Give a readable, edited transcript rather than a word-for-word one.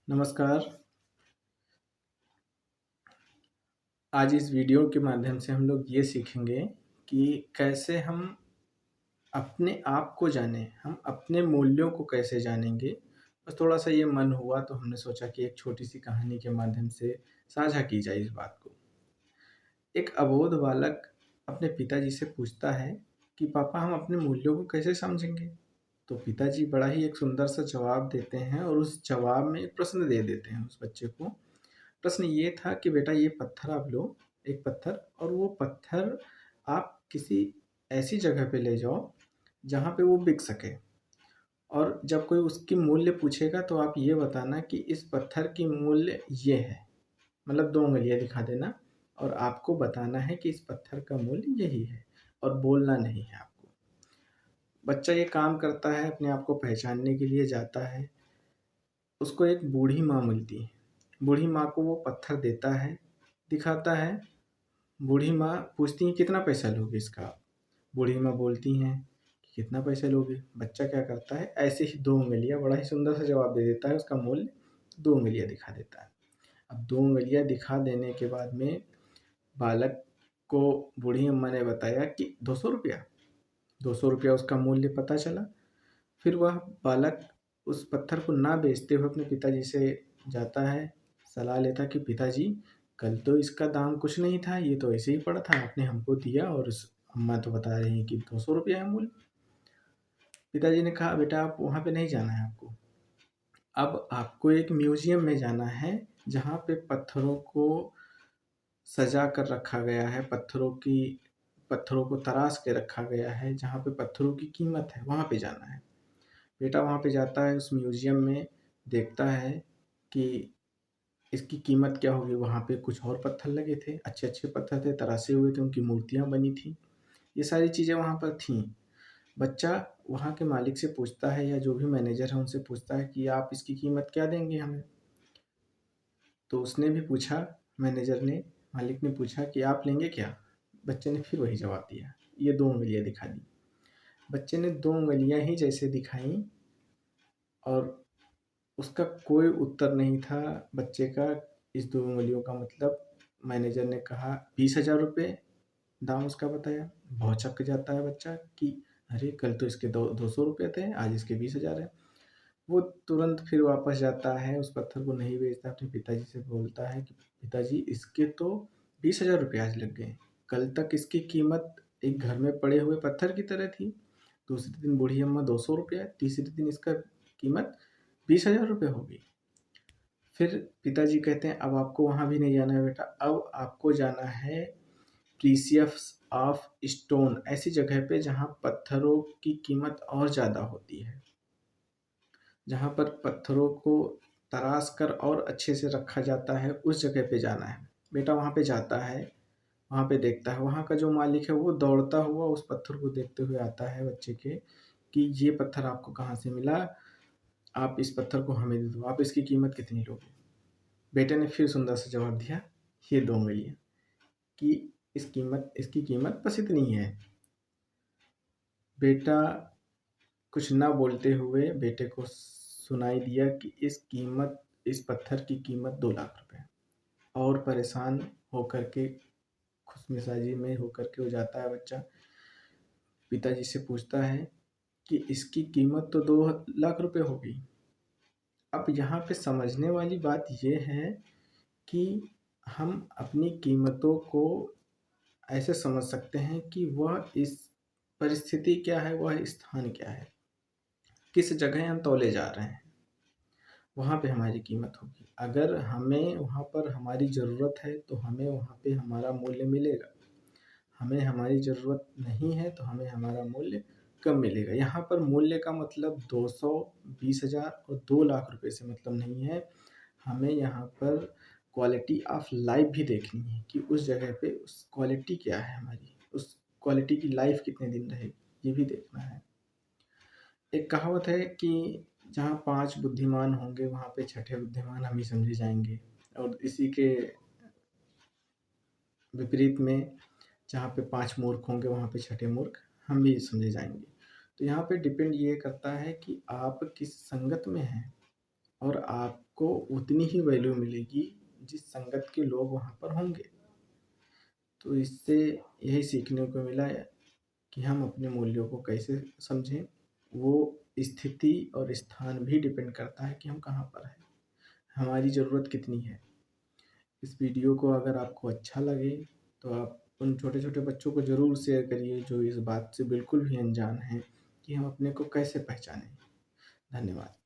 नमस्कार। आज इस वीडियो के माध्यम से हम लोग ये सीखेंगे कि कैसे हम अपने आप को जानें, हम अपने मूल्यों को कैसे जानेंगे। बस थोड़ा-सा ये मन हुआ तो हमने सोचा कि एक छोटी-सी कहानी के माध्यम से साझा की जाए इस बात को। एक अबोध बालक अपने पिताजी से पूछता है कि पापा हम अपने मूल्यों को कैसे समझेंगे? तो पिताजी बड़ा ही एक सुंदर सा जवाब देते हैं और उस जवाब में एक प्रश्न दे देते हैं उस बच्चे को। प्रश्न ये था कि बेटा ये पत्थर आप लो, एक पत्थर, और वो पत्थर आप किसी ऐसी जगह पे ले जाओ जहाँ पे वो बिक सके, और जब कोई उसकी मूल्य पूछेगा तो आप ये बताना कि इस पत्थर की मूल्य ये है। मतलब 2 उँगलियाँ दिखा देना और आपको बताना है कि इस पत्थर का मूल्य यही है, और बोलना नहीं है आपको। बच्चा ये काम करता है, अपने आप को पहचानने के लिए जाता है। उसको एक बूढ़ी माँ मिलती है। बूढ़ी माँ को वो पत्थर देता है, दिखाता है। बूढ़ी माँ पूछती हैं कितना पैसा लोगे इसका? बूढ़ी माँ बोलती हैं कि कितना पैसा लोगे? बच्चा क्या करता है, ऐसे ही 2 उँगलियाँ, बड़ा ही सुंदर सा जवाब दे देता है, उसका मूल्य 2 उँगलियाँ दिखा देता है। अब 2 उँगलियाँ दिखा देने के बाद में बालक को बूढ़ी अम्मा ने बताया कि 200 रुपया? 200 रुपया उसका मूल्य पता चला। फिर वह बालक उस पत्थर को ना बेचते हुए अपने पिताजी से जाता है, सलाह लेता कि पिताजी कल तो इसका दाम कुछ नहीं था, ये तो ऐसे ही पड़ा था, आपने हमको दिया और उस अम्मा तो बता रही हैं कि 200 रुपया है मूल्य। पिताजी ने कहा बेटा आप वहाँ पे नहीं जाना है आपको। अब आपको एक म्यूज़ियम में जाना है जहाँ पे पत्थरों को सजा कर रखा गया है, पत्थरों को तराश के रखा गया है, जहाँ पे पत्थरों की कीमत है, वहाँ पे जाना है। बेटा वहाँ पे जाता है, उस म्यूज़ियम में देखता है कि इसकी कीमत क्या होगी। वहाँ पे कुछ और पत्थर लगे थे, अच्छे-अच्छे पत्थर थे, तराशे हुए थे, उनकी मूर्तियाँ बनी थी। ये सारी चीज़ें वहाँ पर थीं। बच्चा वहाँ के मालिक से पूछता है, या जो भी मैनेजर है उनसे पूछता है कि आप इसकी कीमत क्या देंगे हमें? तो उसने भी पूछा, मैनेजर ने, मालिक ने पूछा कि आप लेंगे क्या? बच्चे ने फिर वही जवाब दिया, ये 2 उँगलियाँ दिखा दी। बच्चे ने 2 उँगलियाँ ही जैसे दिखाईं, और उसका कोई उत्तर नहीं था बच्चे का। इस 2 उँगलियों का मतलब मैनेजर ने कहा 20,000 रुपये दाम उसका बताया। भौंचक जाता है बच्चा कि अरे! कल तो इसके 200 रुपये थे, आज इसके 20,000 है। वो तुरंत फिर वापस जाता है, उस पत्थर को नहीं बेचता, अपने पिताजी से बोलता है कि पिताजी इसके तो 20,000 रुपये आज लग गए। कल तक इसकी कीमत एक घर में पड़े हुए पत्थर की तरह थी। दूसरे दिन बूढ़ी अम्मा 200 रुपया, तीसरे दिन इसका कीमत 20,000 रुपये हो गई। फिर पिताजी कहते हैं अब आपको वहाँ भी नहीं जाना है बेटा, अब आपको जाना है प्रीसियस ऑफ स्टोन, ऐसी जगह पे जहाँ पत्थरों की कीमत और ज़्यादा होती है, जहाँ पर पत्थरों को तराश कर और अच्छे से रखा जाता है, उस जगह पे जाना है। बेटा वहाँ पे जाता है, वहाँ पे देखता है, वहाँ का जो मालिक है वो दौड़ता हुआ उस पत्थर को देखते हुए आता है बच्चे के कि ये पत्थर आपको कहाँ से मिला? आप इस पत्थर को हमें दे दो, आप इसकी कीमत कितनी लोगे? बेटे ने फिर सुंदर सा जवाब दिया, ये 2 उँगलियाँ, कि इसकी कीमत बस इतनी ही है। बेटा कुछ ना बोलते हुए बेटे को सुनाई दिया कि इस पत्थर की कीमत 2 लाख रुपए। और परेशान होकर के, खुशमिजाजी में होकर के वो जाता है बच्चा, पिताजी से पूछता है कि इसकी कीमत तो 2 लाख रुपए हो गई। अब यहाँ पे समझने वाली बात ये है कि हम अपनी कीमतों को ऐसे समझ सकते हैं कि वह इस परिस्थिति क्या है, वह स्थान क्या है, किस जगह हम तौले जा रहे हैं, वहाँ पे हमारी कीमत होगी। अगर हमें वहाँ पर हमारी ज़रूरत है तो हमें वहाँ पे हमारा मूल्य मिलेगा। हमें हमारी ज़रूरत नहीं है तो हमें हमारा मूल्य कम मिलेगा। यहाँ पर मूल्य का मतलब 200, 20,000 और 2 लाख रुपए से मतलब नहीं है। हमें यहाँ पर क्वालिटी ऑफ लाइफ भी देखनी है कि उस जगह पे उस क्वालिटी क्या है हमारी, उस क्वालिटी की लाइफ कितने दिन रहेगी, ये भी देखना है। एक कहावत है कि जहाँ 5 बुद्धिमान होंगे वहाँ पे छठे बुद्धिमान हम ही समझे जाएँगे, और इसी के विपरीत में जहाँ पे 5 मूर्ख होंगे वहाँ पे छठे मूर्ख हम भी समझे जाएँगे। तो यहाँ पे डिपेंड ये करता है कि आप किस संगत में हैं, और आपको उतनी ही वैल्यू मिलेगी जिस संगत के लोग वहाँ पर होंगे। तो इससे यही सीखने को मिला है कि हम अपने मूल्यों को कैसे समझें। वो स्थिति और स्थान भी डिपेंड करता है कि हम कहाँ पर हैं, हमारी ज़रूरत कितनी है। इस वीडियो को अगर आपको अच्छा लगे तो आप उन छोटे-छोटे बच्चों को ज़रूर शेयर करिए जो इस बात से बिल्कुल भी अनजान हैं कि हम अपने को कैसे पहचानें। धन्यवाद।